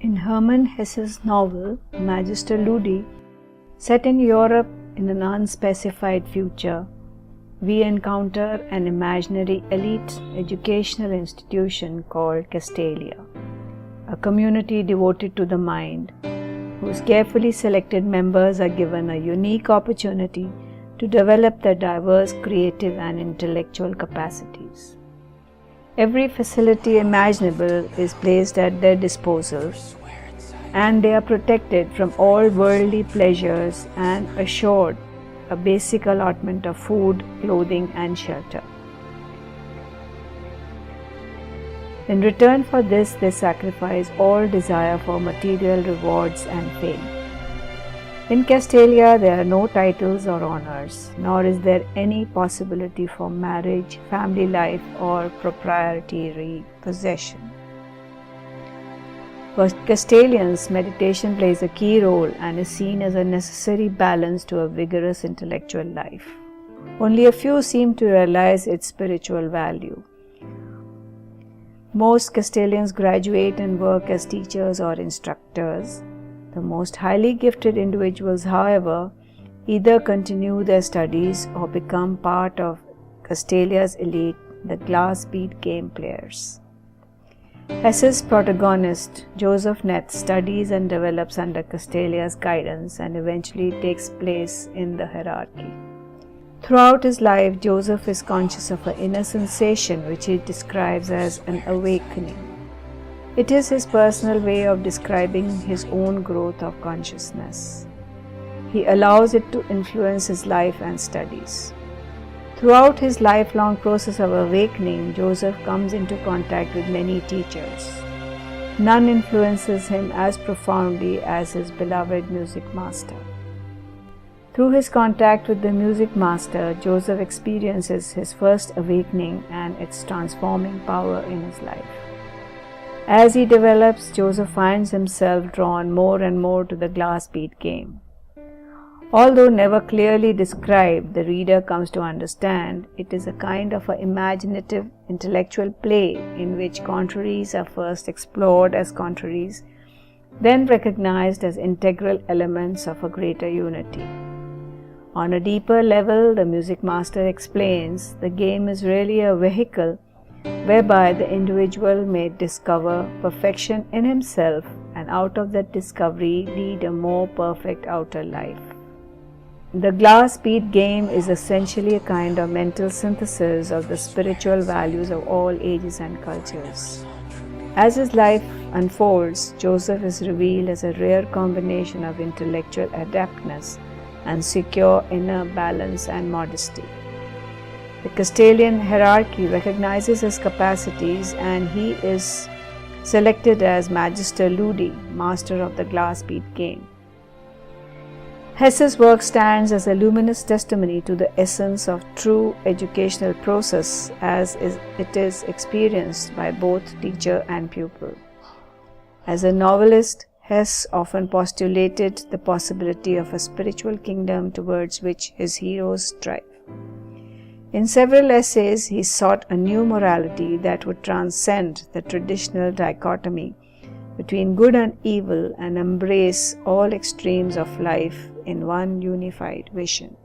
In Hermann Hesse's novel Magister Ludi, set in Europe in an unspecified future, we encounter an imaginary elite educational institution called Castelia, a community devoted to the mind, whose carefully selected members are given a unique opportunity to develop their diverse creative and intellectual capacities. Every facility imaginable is placed at their disposal, and they are protected from all worldly pleasures and assured a basic allotment of food, clothing, and shelter. In return for this, they sacrifice all desire for material rewards and fame. In Castelia, there are no titles or honors, nor is there any possibility for marriage, family life, or proprietary possession. For Castelians, meditation plays a key role and is seen as a necessary balance to a vigorous intellectual life. Only a few seem to realize its spiritual value. Most Castelians graduate and work as teachers or instructors. The most highly gifted individuals, however, either continue their studies or become part of Castelia's elite, the glass bead game players. Hesse's protagonist, Joseph Netz, studies and develops under Castelia's guidance and eventually takes place in the hierarchy. Throughout his life, Joseph is conscious of an inner sensation which he describes as an awakening. It is his personal way of describing his own growth of consciousness. He allows it to influence his life and studies. Throughout his lifelong process of awakening, Joseph comes into contact with many teachers. None influences him as profoundly as his beloved music master. Through his contact with the music master, Joseph experiences his first awakening and its transforming power in his life. As he develops, Joseph finds himself drawn more and more to the glass bead game. Although never clearly described, the reader comes to understand it is a kind of an imaginative intellectual play in which contraries are first explored as contraries, then recognized as integral elements of a greater unity. On a deeper level, the music master explains the game is really a vehicle whereby the individual may discover perfection in himself and out of that discovery lead a more perfect outer life. The glass bead game is essentially a kind of mental synthesis of the spiritual values of all ages and cultures. As his life unfolds, Joseph is revealed as a rare combination of intellectual adeptness and secure inner balance and modesty. The Castelian hierarchy recognizes his capacities and he is selected as Magister Ludi, master of the glass bead game. Hesse's work stands as a luminous testimony to the essence of true educational process as it is experienced by both teacher and pupil. As a novelist, Hesse often postulated the possibility of a spiritual kingdom towards which his heroes strive. In several essays, he sought a new morality that would transcend the traditional dichotomy between good and evil and embrace all extremes of life in one unified vision.